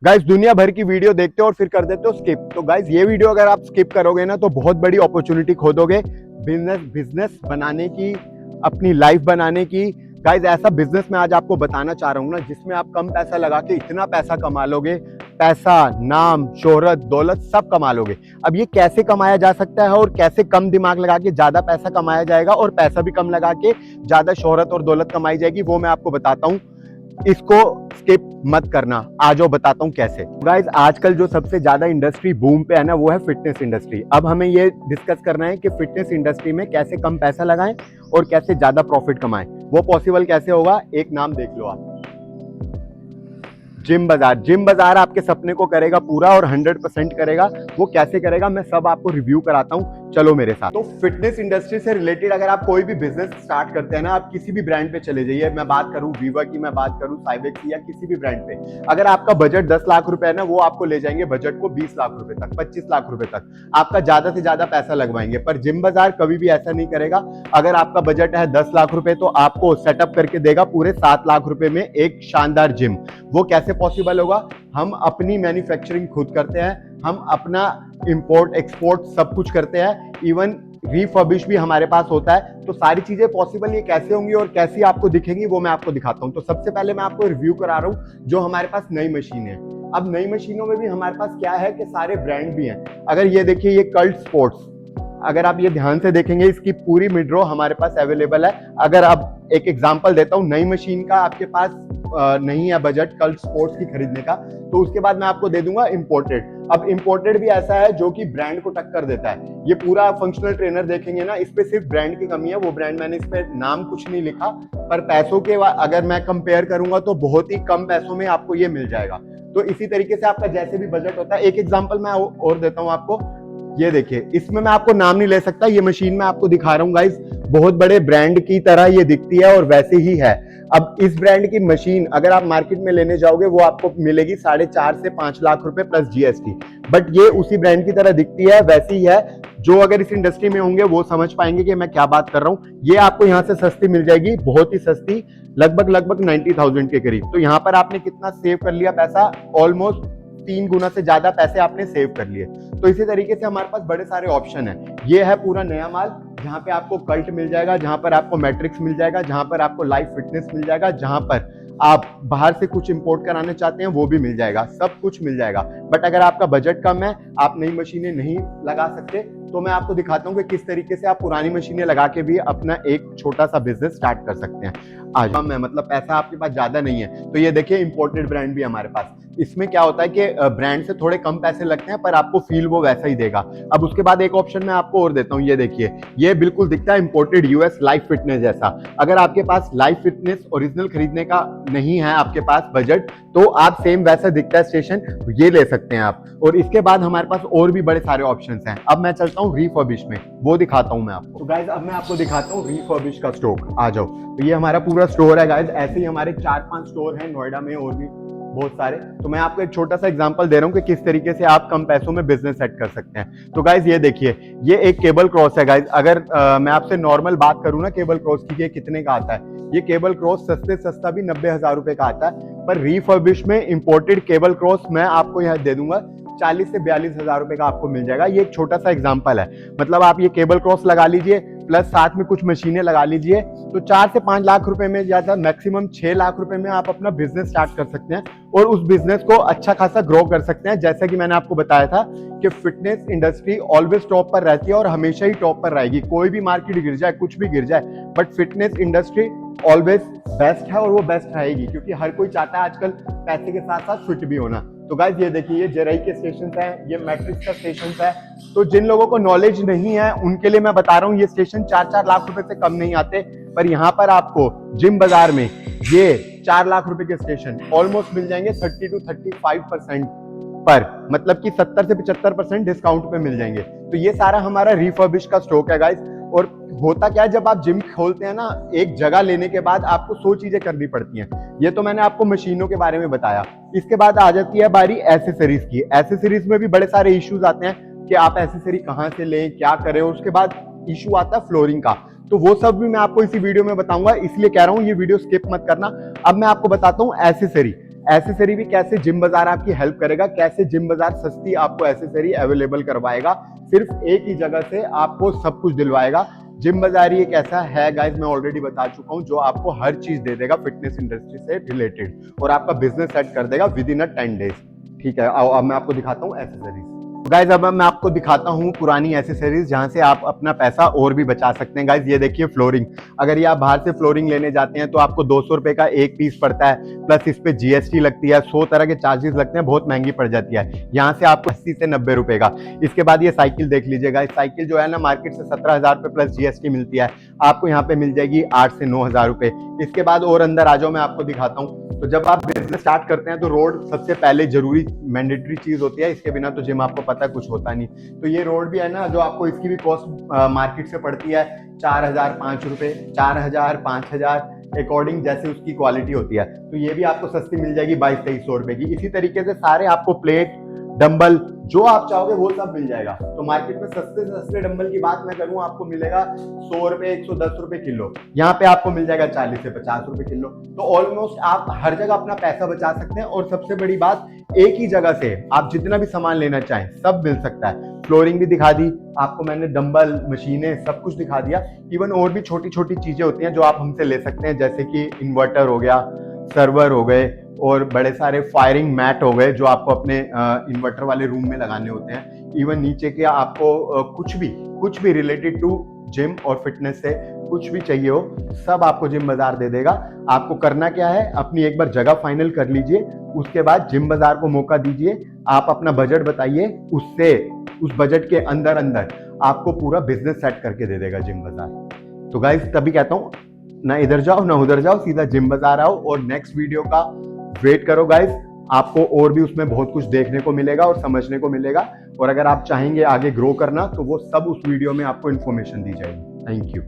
Guys दुनिया भर की वीडियो देखते हो और फिर कर देते हो स्किप। तो गाइस ये वीडियो अगर आप स्किप करोगे ना तो बहुत बड़ी अपॉर्चुनिटी खो दोगे बिजनेस बिजनेस बनाने की, अपनी लाइफ बनाने की। गाइस ऐसा बिजनेस मैं आज आपको बताना चाह रहा हूँ ना जिसमें आप कम पैसा लगा के इतना पैसा कमा लोगे, पैसा, नाम, शोहरत, दौलत सब कमा लोगे। अब ये कैसे कमाया जा सकता है और कैसे कम दिमाग लगा के ज्यादा पैसा कमाया जाएगा और पैसा भी कम लगा के ज्यादा शोहरत और दौलत कमाई जाएगी, वो मैं आपको बताता हूँ। इसको स्किप मत करना, आ जाओ बताता हूँ कैसे। गाइस आजकल जो सबसे ज्यादा इंडस्ट्री बूम पे है ना वो है फिटनेस इंडस्ट्री। अब हमें ये डिस्कस करना है कि फिटनेस इंडस्ट्री में कैसे कम पैसा लगाएं और कैसे ज्यादा प्रॉफिट कमाएं। वो पॉसिबल कैसे होगा, एक नाम देख लो आप, जिम बाजार। जिम बाजार आपके सपने को करेगा पूरा और 100% करेगा। वो कैसे करेगा मैं सब आपको रिव्यू कराता हूँ, चलो मेरे साथ। तो फिटनेस इंडस्ट्री से रिलेटेड अगर आप कोई भी बिजनेस स्टार्ट करते हैं ना, आप किसी भी ब्रांड पे चले जाइए, मैं बात करूं वीवा की, मैं बात करूं साइबेक्स की या किसी भी ब्रांड पे, अगर आपका बजट 10 लाख रुपए है ना, वो आपको ले जाएंगे बजट को 20 लाख रुपए तक, 25 लाख रुपए तक आपका ज्यादा से ज्यादा पैसा लगवाएंगे। पर जिम बाजार कभी भी ऐसा नहीं करेगा। अगर आपका बजट है 10 लाख रुपए तो आपको सेटअप करके देगा पूरे 7 लाख रुपए में एक शानदार जिम। वो कैसे पॉसिबल होगा, हम अपनी मैन्युफैक्चरिंग खुद करते हैं, हम अपना इंपोर्ट एक्सपोर्ट सब कुछ करते हैं, इवन रिफर्बिश भी हमारे पास होता है। तो सारी चीजें पॉसिबल ये कैसे होंगी और कैसी आपको दिखेंगी वो मैं आपको दिखाता हूं। तो सबसे पहले मैं आपको रिव्यू करा रहा हूं जो हमारे पास नई मशीन है। अब नई मशीनों में भी हमारे पास क्या है कि सारे ब्रांड भी हैं। अगर ये देखिए ये कल्ट स्पोर्ट्स, अगर आप ये ध्यान से देखेंगे इसकी पूरी मिडरो हमारे पास अवेलेबल है। अगर आप एक एग्जांपल देता हूं, नई मशीन का आपके पास नहीं है बजट कल्ट स्पोर्ट्स की खरीदने का, तो उसके बाद मैं आपको दे दूंगा इंपोर्टेड। अब इंपोर्टेड भी ऐसा है जो कि ब्रांड को टक्कर देता है। ये पूरा फंक्शनल ट्रेनर देखेंगे ना, इस पे सिर्फ ब्रांड की कमी है। वो ब्रांड मैंने इस पे नाम कुछ नहीं लिखा, पर पैसों के अगर मैं कंपेयर करूंगा तो बहुत ही कम पैसों में आपको ये मिल जाएगा। तो इसी तरीके से आपका जैसे भी बजट होता है, एक एग्जाम्पल मैं और देता हूं आपको। ये देखिए, इसमें मैं आपको नाम नहीं ले सकता, ये मशीन मैं आपको दिखा रहा हूँ गाइस, बहुत बड़े ब्रांड की तरह ये दिखती है और वैसे ही है। अब इस ब्रांड की मशीन अगर आप मार्केट में लेने जाओगे वो आपको मिलेगी 4.5 से 5 लाख रुपए प्लस जीएसटी। बट ये उसी ब्रांड की तरह दिखती है, वैसी ही है। जो अगर इस इंडस्ट्री में होंगे वो समझ पाएंगे कि मैं क्या बात कर रहा हूँ। ये आपको यहाँ से सस्ती मिल जाएगी, बहुत ही सस्ती, लगभग 90,000 के करीब। तो यहाँ पर आपने कितना सेव कर लिया पैसा, ऑलमोस्ट 3 गुना से ज्यादा पैसे आपने सेव कर लिए। तो इसी तरीके से हमारे पास बड़े सारे ऑप्शन है। ये है पूरा नया माल, जहां पे आपको कल्ट मिल जाएगा, जहां पर आपको मैट्रिक्स मिल जाएगा, जहां पर आपको लाइफ फिटनेस मिल जाएगा, जहां पर आप बाहर से कुछ इंपोर्ट कराने चाहते हैं वो भी मिल जाएगा, सब कुछ मिल जाएगा। बट अगर आपका बजट कम है, आप नई मशीनें नहीं लगा सकते, तो मैं आपको दिखाता हूं कि किस तरीके से आप पुरानी मशीनें लगा के भी अपना एक छोटा सा बिजनेस स्टार्ट कर सकते हैं। आज कम है, मतलब पैसा आपके पास ज्यादा नहीं है, तो ये देखिए इंपोर्टेड ब्रांड भी हमारे पास। इसमें क्या होता है कि ब्रांड से थोड़े कम पैसे लगते हैं पर आपको फील वो वैसा ही देगा। अब उसके बाद एक ऑप्शन मैं आपको और देता हूं, ये देखिए, ये बिल्कुल दिखता है इंपोर्टेड यूएस लाइफ फिटनेस जैसा। अगर आपके पास लाइफ फिटनेस ओरिजिनल खरीदने का नहीं है आपके पास बजट, तो आप सेम वैसा दिखता है स्टेशन, ये ले सकते हैं आप। और इसके बाद हमारे पास और भी बड़े सारे ऑप्शंस हैं। अब मैं चलता हूँ रिफर्बिश में, वो दिखाता हूँ मैं आपको। तो गाइज अब मैं आपको दिखाता हूँ रिफर्बिश का स्टोर, आ जाओ। तो ये हमारा पूरा स्टोर है गाइज, ऐसे ही हमारे 4-5 स्टोर हैं नोएडा में और भी बहुत सारे। तो मैं आपको एक छोटा सा एग्जांपल दे रहा हूँ कि किस तरीके से आप कम पैसों में बिजनेस सेट कर सकते हैं। तो गाइज ये देखिए, ये एक केबल क्रॉस है गाइज। अगर मैं आपसे नॉर्मल बात करूँ ना केबल क्रॉस की, ये कितने का आता है, ये केबल क्रॉस सस्ते सस्ता भी 90,000 रुपए का आता है। पर रिफर्बिश में इंपोर्टेड केबल क्रॉस मैं आपको यहाँ दे दूंगा 40 से 42,000 रुपए का आपको मिल जाएगा। ये एक छोटा सा एग्जांपल है, मतलब आप ये केबल क्रॉस लगा लीजिए प्लस साथ में कुछ मशीनें लगा लीजिए, तो 4 से 5 लाख रुपए में, ज्यादा मैक्सिमम 6 लाख रुपए में आप अपना बिजनेस स्टार्ट कर सकते हैं और उस बिजनेस को अच्छा खासा ग्रो कर सकते हैं। जैसा कि मैंने आपको बताया था कि फिटनेस इंडस्ट्री ऑलवेज टॉप पर रहती है और हमेशा ही टॉप पर रहेगी। कोई भी मार्केट गिर जाए, कुछ भी गिर जाए, but fitness industry always best है और वो बेस्ट रहेगी, क्योंकि हर कोई चाहता है आजकल पैसे के साथ साथ फिट भी होना। तो गाइस ये देखिए, ये जेरई के स्टेशन हैं, ये मैट्रिक्स का स्टेशन है। तो जिन लोगों को नॉलेज नहीं है उनके लिए मैं बता रहा हूँ, ये स्टेशन 4-4 लाख रुपए से कम नहीं आते। पर यहाँ पर आपको जिम बाजार में ये 4 लाख रुपए के स्टेशन ऑलमोस्ट मिल जाएंगे 30 to 35% पर, मतलब कि 70 से 75% डिस्काउंट पे मिल जाएंगे। तो ये सारा हमारा रिफर्बिश का स्टॉक है गाइस। और होता क्या है, जब आप जिम खोलते हैं ना, एक जगह लेने के बाद आपको 100 चीजें करनी पड़ती हैं। ये तो मैंने आपको मशीनों के बारे में बताया। इसके बाद आ जाती है बारी एसेसरीज की। एसेसरीज में भी बड़े सारे इश्यूज आते हैं कि आप एसेसरी कहाँ से लें, क्या करें। उसके बाद इशू आता है फ्लोरिंग का, तो वो सब भी मैं आपको इसी वीडियो में बताऊंगा, इसलिए कह रहा हूँ ये वीडियो स्किप मत करना। अब मैं आपको बताता हूँ एसेसरी। एसेसरी भी कैसे जिम बाजार आपकी हेल्प करेगा, कैसे जिम बाजार सस्ती आपको एसेसरी अवेलेबल करवाएगा, सिर्फ एक ही जगह से आपको सब कुछ दिलवाएगा। जिम बाजार ही एक ऐसा है गाइस, मैं ऑलरेडी बता चुका हूं, जो आपको हर चीज दे देगा फिटनेस इंडस्ट्री से रिलेटेड और आपका बिजनेस सेट कर देगा विद इन 10 डेज। ठीक है, अब मैं आपको दिखाता हूँ एसेसरीज। गाइज अब मैं आपको दिखाता हूँ पुरानी एसेसरीज जहां से आप अपना पैसा और भी बचा सकते हैं। गाइज ये देखिए फ्लोरिंग, अगर ये आप बाहर से फ्लोरिंग लेने जाते हैं तो आपको 200 रुपए का एक पीस पड़ता है, प्लस इस पे जीएसटी लगती है, 100 तरह के चार्जेस लगते हैं, बहुत महंगी पड़ जाती है। यहाँ से आपको 80 से 90 रुपए का। इसके बाद ये साइकिल देख लीजिएगा, इस साइकिल जो है ना मार्केट से 17,000 रुपए प्लस जीएसटी मिलती है, आपको यहाँ पे मिल जाएगी 8 से 9,000 रुपए। इसके बाद और अंदर आ जाओ, मैं आपको दिखाता हूँ। तो जब आप बिजनेस स्टार्ट करते हैं तो रोड सबसे पहले जरूरी मैंडेटरी चीज होती है, इसके बिना तो जिम आपको पता है कुछ होता नहीं। तो ये रोड भी है ना, जो आपको इसकी भी कॉस्ट मार्केट से पड़ती है 4,000 5 रुपए, 4,000 5,000 अकॉर्डिंग जैसे उसकी क्वालिटी होती है। तो ये भी आपको सस्ती मिल जाएगी 2200-2300 रुपए की। इसी तरीके से सारे आपको प्लेट, डंबल, जो आप चाहोगे वो सब मिल जाएगा। तो मार्केट में सस्ते से सस्ते डंबल की बात मैं करूं, आपको मिलेगा 100 रुपए 110 रुपए किलो, यहाँ पे आपको मिल जाएगा 40 से 50 रुपए किलो। तो ऑलमोस्ट आप हर जगह अपना पैसा बचा सकते हैं। और सबसे बड़ी बात, एक ही जगह से आप जितना भी सामान लेना चाहें सब मिल सकता है। फ्लोरिंग भी दिखा दी आपको मैंने, डंबल, मशीनें, सब कुछ दिखा दिया। इवन और भी छोटी छोटी चीजें होती हैं जो आप हमसे ले सकते हैं, जैसे कि इन्वर्टर हो गया, सर्वर हो गए, और बड़े सारे फायरिंग मैट हो गए जो आपको अपने इन्वर्टर वाले रूम में लगाने होते हैं। इवन नीचे के आपको कुछ भी रिलेटेड टू जिम और फिटनेस से कुछ भी चाहिए हो, सब आपको जिम बाजार दे देगा। आपको करना क्या है, अपनी एक बार जगह फाइनल कर लीजिए, उसके बाद जिम बाजार को मौका दीजिए। आप अपना बजट बताइए, उससे उस बजट के अंदर अंदर आपको पूरा बिजनेस सेट करके दे देगा जिम बाजार। तो गाइस तभी कहता हूँ, ना इधर जाओ ना उधर जाओ, सीधा जिम बाजार आओ और नेक्स्ट वीडियो का वेट करो गाइस। आपको और भी उसमें बहुत कुछ देखने को मिलेगा और समझने को मिलेगा। और अगर आप चाहेंगे आगे ग्रो करना तो वो सब उस वीडियो में आपको इन्फॉर्मेशन दी जाएगी। Thank you.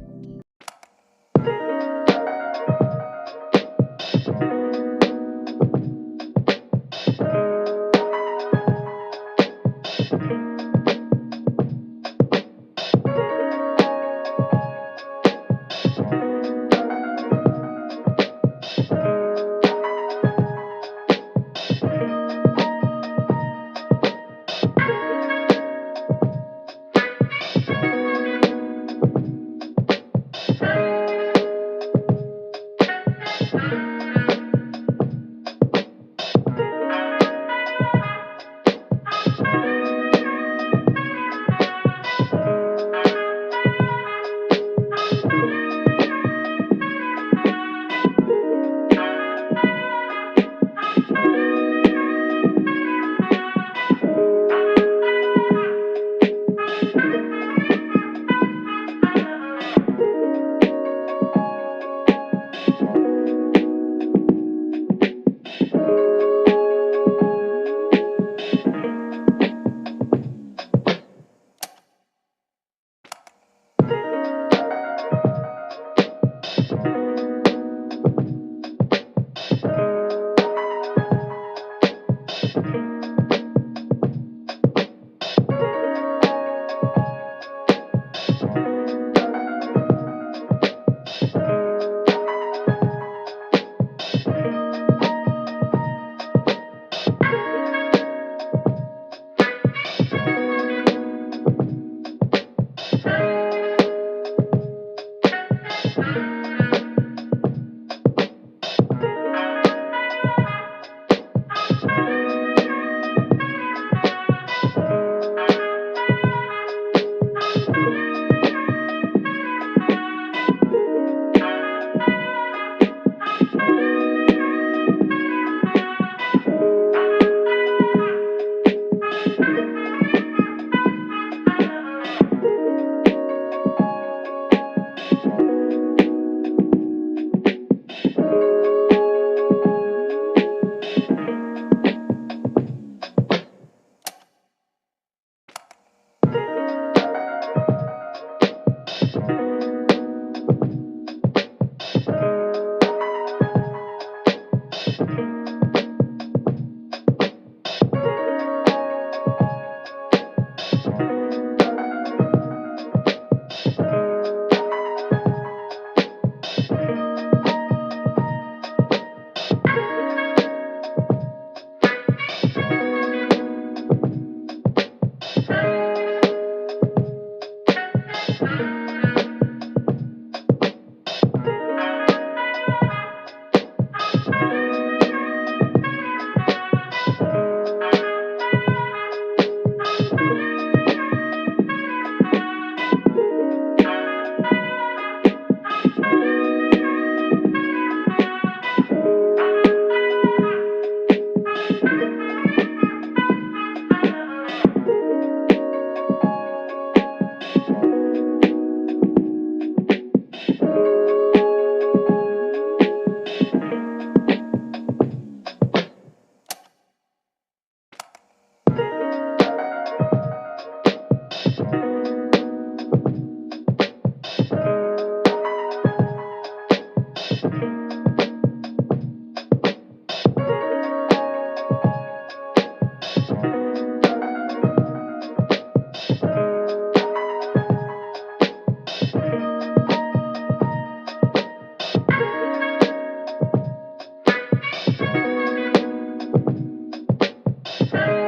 Station.